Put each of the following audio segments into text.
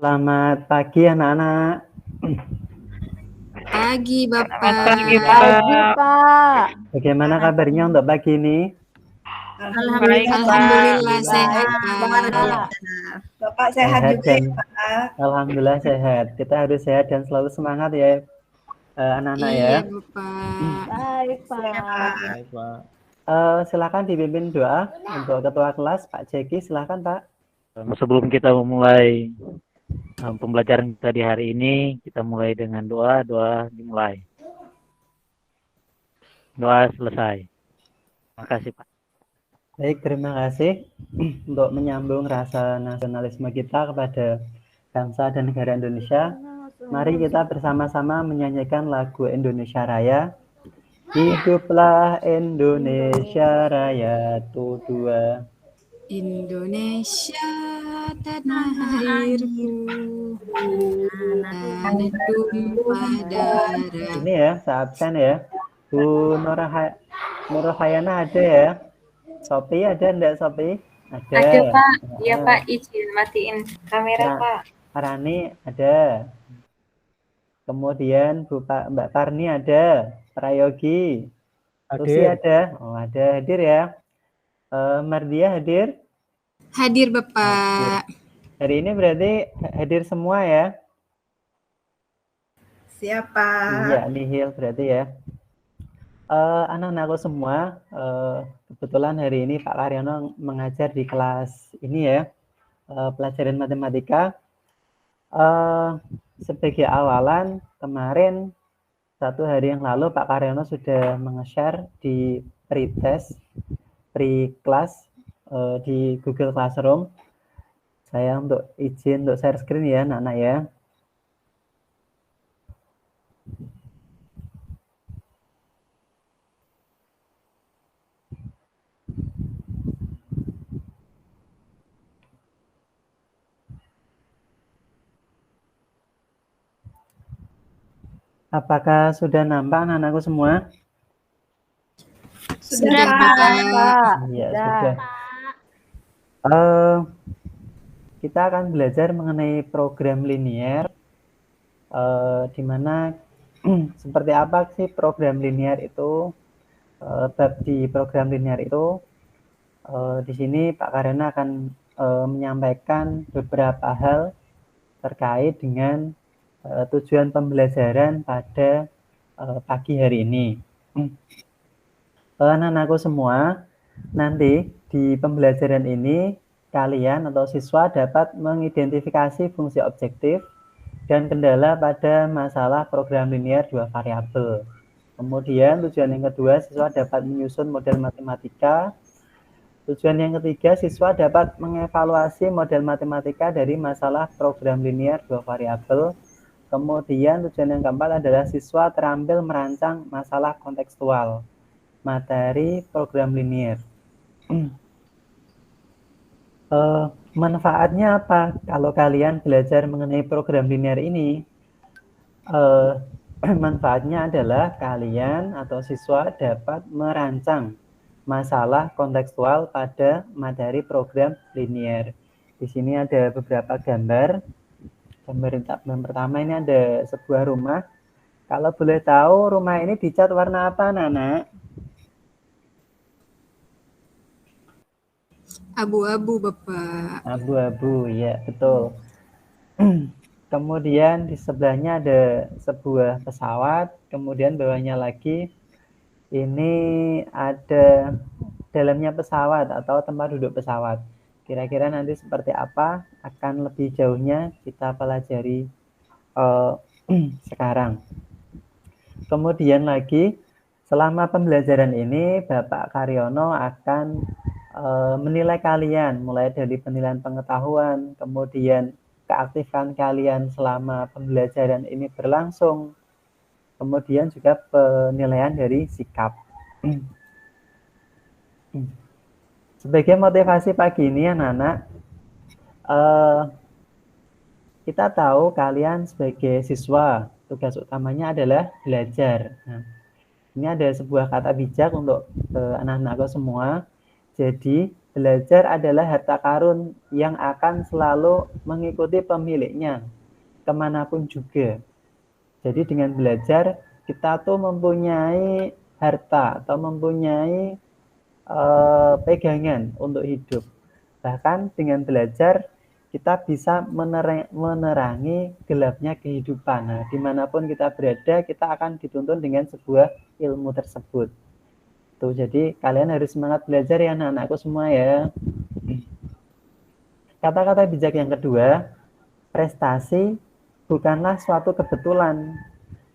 Selamat pagi anak-anak. Pagi Bapak. Pagi, Pagi, Pak. Bagaimana kabarnya untuk pagi ini? Alhamdulillah sehat, Pak. Bapak sehat juga dan ya, Pak? Alhamdulillah sehat. Kita harus sehat dan selalu semangat ya anak-anak ya. Iya Bapak. Baik, Pak. Baik, Pak. Silakan dipimpin doa untuk ketua kelas Pak Jeki, silakan Pak. Sebelum kita memulai pembelajaran kita di hari ini, kita mulai dengan doa dimulai. Doa selesai. Terima kasih Pak. Baik, terima kasih untuk menyambung rasa nasionalisme kita kepada bangsa dan negara Indonesia. Mari kita bersama-sama menyanyikan lagu Indonesia Raya. Hiduplah Indonesia Raya Tudua. Indonesia tanah airku, tanah tumpah darah. Ini ya, seabsen ya. Bu Nurhayana ada ya? Sopi ada enggak Sopi? Ada Pak, iya Pak, izin matiin kamera Pak. Rani ada. Kemudian Mbak Parni ada. Prayogi. Lucy ada. Oh ada, hadir ya. Mardia hadir? Hadir Bapak. Hari ini berarti hadir semua ya? Siapa? Iya, nihil berarti ya. Anak-anakku semua, kebetulan hari ini Pak Karyono mengajar di kelas ini ya, pelajaran matematika. Sebagai awalan, kemarin 1 hari yang lalu Pak Karyono sudah menge-share di pre-test, pre-class di Google Classroom. Saya izin untuk share screen ya anak-anak ya. Apakah sudah nampak anak-anakku semua? Sudah Pak. Iya, sudah. Kita akan belajar mengenai program linier, di mana seperti apa sih program linier itu. Di program linier itu, di sini Pak Karyono akan menyampaikan beberapa hal terkait dengan tujuan pembelajaran pada pagi hari ini. Anak-anakku semua, nanti di pembelajaran ini kalian atau siswa dapat mengidentifikasi fungsi objektif dan kendala pada masalah program linier 2 variabel. Kemudian tujuan yang kedua, siswa dapat menyusun model matematika. Tujuan yang ketiga, siswa dapat mengevaluasi model matematika dari masalah program linier 2 variabel. Kemudian tujuan yang keempat adalah siswa terampil merancang masalah kontekstual materi program linier. Manfaatnya apa kalau kalian belajar mengenai program linier ini? Manfaatnya adalah kalian atau siswa dapat merancang masalah kontekstual pada materi program linier. Di sini ada beberapa gambar. Gambar pertama ini ada sebuah rumah. Kalau boleh tahu rumah ini dicat warna apa, Nana? Abu-abu Bapak. Abu-abu, ya betul. Kemudian di sebelahnya ada sebuah pesawat. Kemudian bawahnya lagi ini ada dalamnya pesawat atau tempat duduk pesawat. Kira-kira nanti seperti apa akan lebih jauhnya kita pelajari sekarang. Kemudian lagi, selama pembelajaran ini Bapak Karyono akan menilai kalian mulai dari penilaian pengetahuan, kemudian keaktifan kalian selama pembelajaran ini berlangsung, kemudian juga penilaian dari sikap. Sebagai motivasi pagi ini anak-anak, kita tahu kalian sebagai siswa tugas utamanya adalah belajar. Nah, ini ada sebuah kata bijak untuk anak-anakku semua. Jadi belajar adalah harta karun yang akan selalu mengikuti pemiliknya kemanapun juga. Jadi dengan belajar kita tuh mempunyai harta atau mempunyai pegangan untuk hidup. Bahkan dengan belajar kita bisa menerangi gelapnya kehidupan. Nah, dimanapun kita berada, kita akan dituntun dengan sebuah ilmu tersebut. Tuh, jadi kalian harus semangat belajar ya anak-anakku semua ya. Kata-kata bijak yang kedua, prestasi bukanlah suatu kebetulan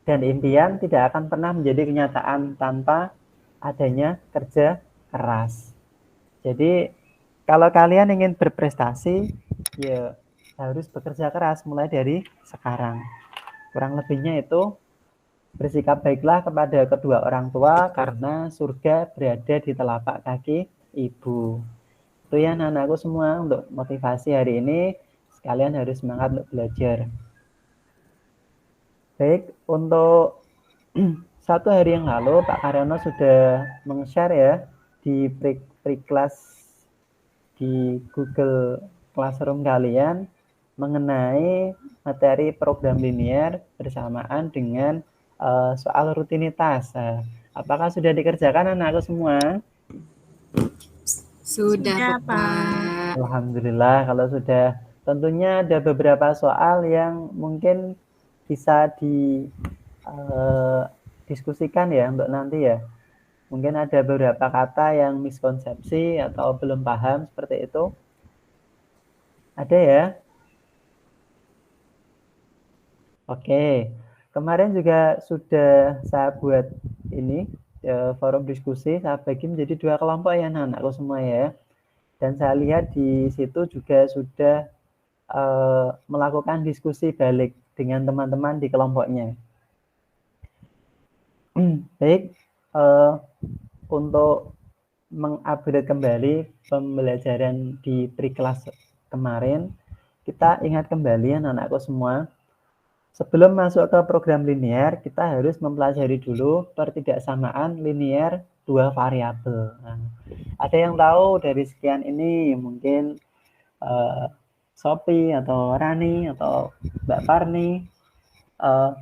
dan impian tidak akan pernah menjadi kenyataan tanpa adanya kerja keras. Jadi kalau kalian ingin berprestasi, ya harus bekerja keras mulai dari sekarang. Kurang lebihnya itu bersikap baiklah kepada kedua orang tua karena surga berada di telapak kaki ibu. Itu ya anak-anakku semua untuk motivasi hari ini. Sekalian harus semangat untuk belajar. Baik, untuk 1 hari yang lalu Pak Karyono sudah meng-share ya di pre-class di Google Classroom kalian mengenai materi program linear bersamaan dengan soal rutinitas. Apakah sudah dikerjakan anakku semua? Sudah, Bapak. Alhamdulillah kalau sudah. Tentunya ada beberapa soal yang mungkin bisa diskusikan ya untuk nanti ya. Mungkin ada beberapa kata yang miskonsepsi atau belum paham seperti itu. Ada ya? Oke. Kemarin juga sudah saya buat ini forum diskusi, saya bagi menjadi 2 kelompok ya anak-anakku semua ya. Dan saya lihat di situ juga sudah melakukan diskusi balik dengan teman-teman di kelompoknya. Baik, untuk mengupgrade kembali pembelajaran di pre-class kemarin, kita ingat kembali anak-anakku semua, sebelum masuk ke program linear, kita harus mempelajari dulu pertidaksamaan linear 2 variabel. Nah, ada yang tahu dari sekian ini, mungkin Sophie atau Rani atau Mbak Parni,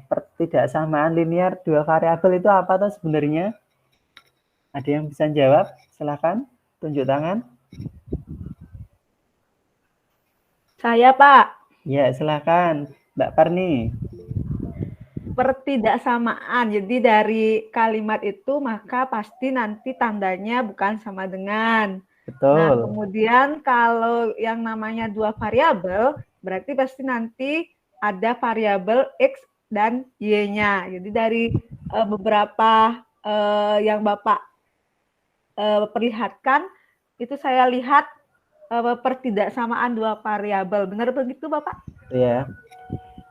pertidaksamaan linear 2 variabel itu apa tuh sebenarnya? Ada yang bisa jawab? Silakan tunjuk tangan. Saya, Pak. Ya, silakan Mbak Parni. Pertidaksamaan. Jadi dari kalimat itu maka pasti nanti tandanya bukan sama dengan. Betul. Nah, kemudian kalau yang namanya 2 variabel, berarti pasti nanti ada variabel X dan Y-nya. Jadi dari beberapa yang Bapak perlihatkan, itu saya lihat pertidaksamaan 2 variabel. Benar begitu, Bapak? Ya.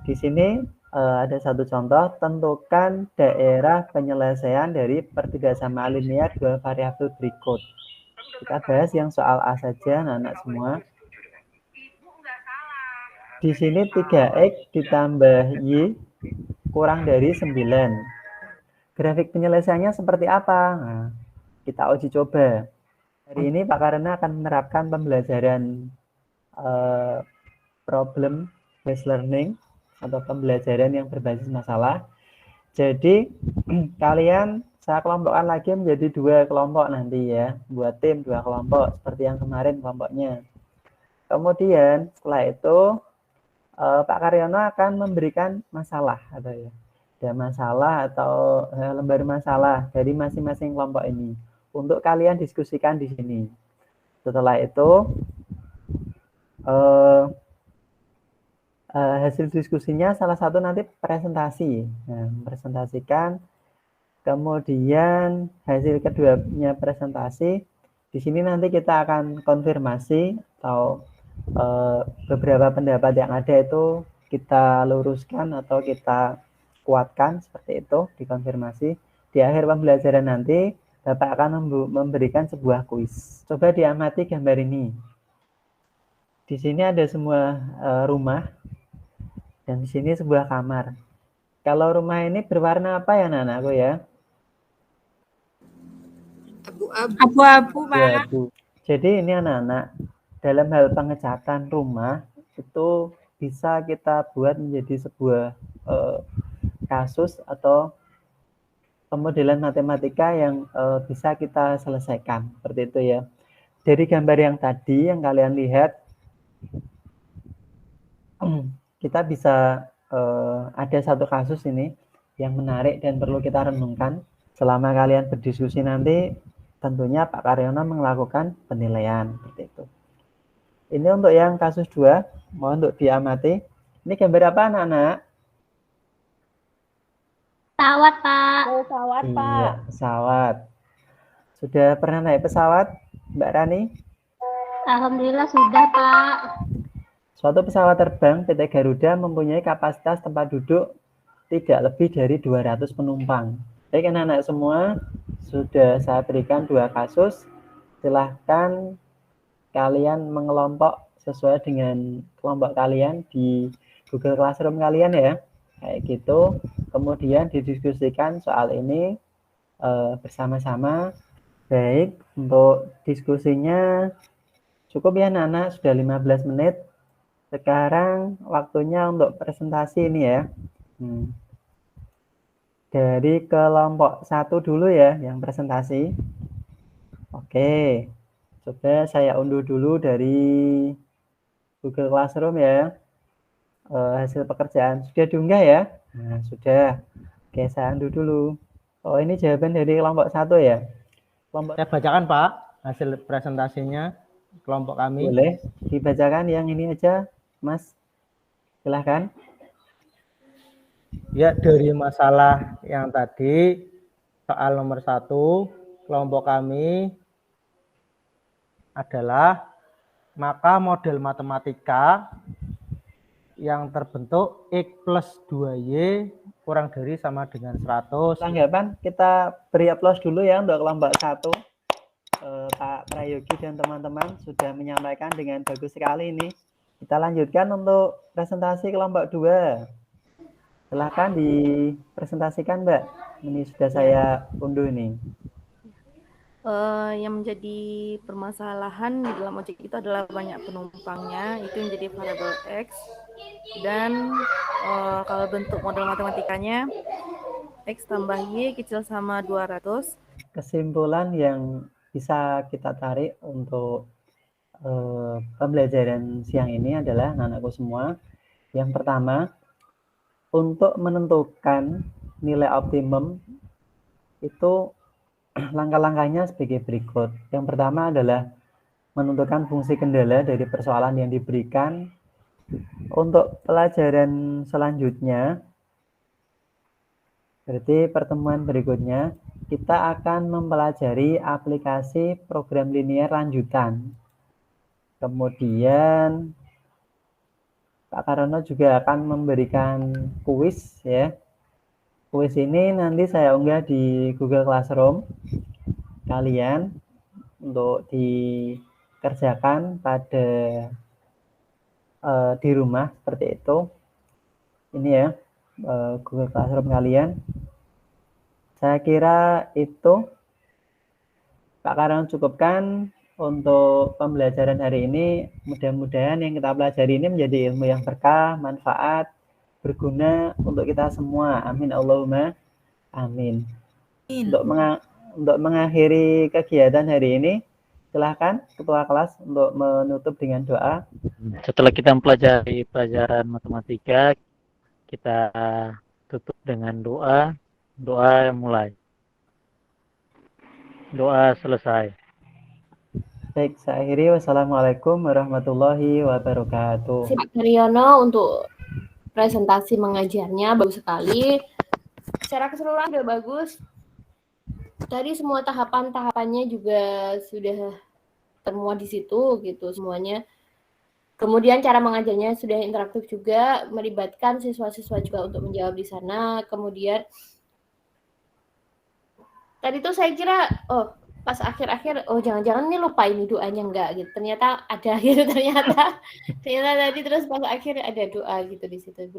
Di sini ada satu contoh, tentukan daerah penyelesaian dari pertidaksamaan linear 2 variabel berikut. Kita bahas yang soal A saja, anak-anak semua. Di sini 3X ditambah Y kurang dari 9. Grafik penyelesaiannya seperti apa? Nah, kita uji coba. Hari ini Pak Karena akan menerapkan pembelajaran problem based learning atau pembelajaran yang berbasis masalah. Jadi kalian saya kelompokkan lagi menjadi 2 kelompok nanti ya, buat tim 2 kelompok seperti yang kemarin kelompoknya. Kemudian setelah itu Pak Karyono akan memberikan masalah atau ya, ada masalah atau lembar masalah dari masing-masing kelompok ini untuk kalian diskusikan di sini. Setelah itu hasil diskusinya salah satu nanti presentasi. Nah, presentasikan. Kemudian hasil keduanya presentasi. Di sini nanti kita akan konfirmasi atau beberapa pendapat yang ada itu kita luruskan atau kita kuatkan seperti itu, dikonfirmasi. Di akhir pembelajaran nanti Bapak akan memberikan sebuah kuis. Coba diamati gambar ini. Di sini ada semua rumah dan di sini sebuah kamar. Kalau rumah ini berwarna apa ya anak-anakku ya? Abu-abu. Abu-abu, Pak. Abu. Jadi ini anak-anak, dalam hal pengecatan rumah itu bisa kita buat menjadi sebuah kasus atau pemodelan matematika yang bisa kita selesaikan, seperti itu ya. Dari gambar yang tadi yang kalian lihat, kita bisa ada satu kasus ini yang menarik dan perlu kita renungkan. Selama kalian berdiskusi nanti, tentunya Pak Karyono melakukan penilaian, seperti itu. Ini untuk yang kasus 2, mohon untuk diamati. Ini gambar apa anak-anak? Pesawat, Pak. Pesawat, Iya, Pak. pesawat. Sudah pernah naik pesawat, Mbak Rani? Alhamdulillah sudah, Pak. Suatu pesawat terbang PT Garuda mempunyai kapasitas tempat duduk tidak lebih dari 200 penumpang. Baik anak-anak semua, sudah saya berikan 2 kasus. Silahkan kalian mengelompok sesuai dengan kelompok kalian di Google Classroom kalian ya. Kayak gitu. Kemudian didiskusikan soal ini bersama-sama. Baik, untuk diskusinya cukup ya anak-anak, sudah 15 menit. Sekarang waktunya untuk presentasi ini ya. Dari kelompok 1 dulu ya yang presentasi. Oke, coba saya unduh dulu dari Google Classroom ya. Hasil pekerjaan sudah diunggah ya? Nah, sudah. Oke, saya unduh dulu. Oh, ini jawaban dari kelompok 1 ya? Saya bacakan Pak hasil presentasinya kelompok kami. Boleh dibacakan yang ini aja, Mas. Silahkan. Ya, dari masalah yang tadi, soal nomor 1, kelompok kami adalah maka model matematika yang terbentuk X plus 2Y kurang dari sama dengan 100. Tanggapan kita beri aplaus dulu ya untuk kelompok 1. Pak Prayogi dan teman-teman sudah menyampaikan dengan bagus sekali ini. Kita lanjutkan untuk presentasi kelompok 2. Silahkan dipresentasikan Mbak. Ini sudah saya unduh nih. Yang menjadi permasalahan di dalam ojek itu adalah banyak penumpangnya, itu menjadi variabel X. Dan kalau bentuk model matematikanya X tambah Y kecil sama 200. Kesimpulan yang bisa kita tarik untuk pembelajaran siang ini adalah anak-anakku semua. Yang pertama, untuk menentukan nilai optimum itu langkah-langkahnya sebagai berikut. Yang pertama adalah menentukan fungsi kendala dari persoalan yang diberikan. Untuk pelajaran selanjutnya, berarti pertemuan berikutnya, kita akan mempelajari aplikasi program linear lanjutan. Kemudian Pak Karyono juga akan memberikan kuis ya. Kuis ini nanti saya unggah di Google Classroom kalian untuk dikerjakan pada di rumah seperti itu. Ini ya Google Classroom kalian. Saya kira itu Pak Karyono cukupkan untuk pembelajaran hari ini. Mudah-mudahan yang kita pelajari ini menjadi ilmu yang berkah, manfaat, berguna untuk kita semua. Amin Allahumma amin. Untuk mengakhiri kegiatan hari ini, silahkan Ketua kelas untuk menutup dengan doa. Setelah kita mempelajari pelajaran matematika, kita tutup dengan doa. Doa mulai. Doa selesai. Baik, saya akhiri. Wassalamualaikum warahmatullahi wabarakatuh. Pak Karyono untuk presentasi mengajarnya bagus sekali. Secara keseluruhan sudah bagus. Tadi semua tahapan-tahapannya juga sudah termuat di situ gitu semuanya. Kemudian cara mengajarnya sudah interaktif juga, melibatkan siswa-siswa juga untuk menjawab di sana. Kemudian tadi tuh saya kira pas akhir-akhir jangan-jangan nih lupa ini doanya enggak gitu. Ternyata ada gitu ternyata tadi terus pas akhir ada doa gitu di situ.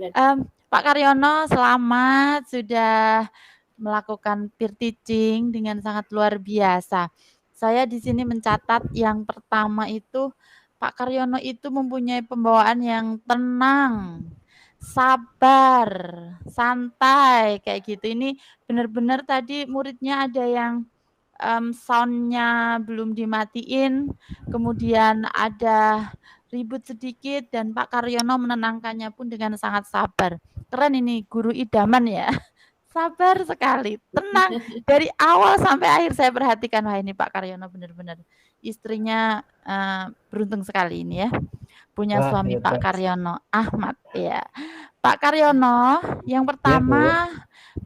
Pak Karyono selamat sudah melakukan peer teaching dengan sangat luar biasa. Saya di sini mencatat yang pertama itu Pak Karyono itu mempunyai pembawaan yang tenang, sabar, santai kayak gitu. Ini benar-benar tadi muridnya ada yang sound-nya belum dimatiin, kemudian ada ribut sedikit dan Pak Karyono menenangkannya pun dengan sangat sabar. Keren ini guru idaman ya. Sabar sekali, tenang dari awal sampai akhir saya perhatikan. Wah ini Pak Karyono benar-benar istrinya beruntung sekali ini ya, punya Wah, suami Pak hebat. Karyono, Ahmad ya. Pak Karyono, yang Ya, Bu. pertama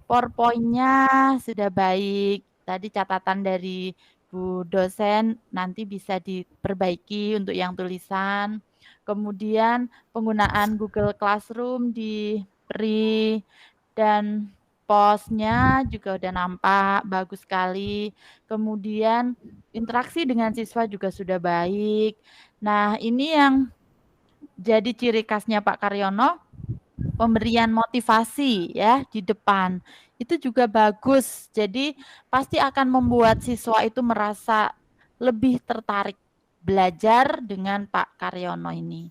PowerPoint-nya sudah baik. Tadi catatan dari Bu dosen nanti bisa diperbaiki untuk yang tulisan. Kemudian penggunaan Google Classroom diberi dan postnya juga udah nampak bagus sekali. Kemudian interaksi dengan siswa juga sudah baik. Nah, ini yang jadi ciri khasnya Pak Karyono, pemberian motivasi ya di depan. Itu juga bagus. Jadi pasti akan membuat siswa itu merasa lebih tertarik belajar dengan Pak Karyono ini.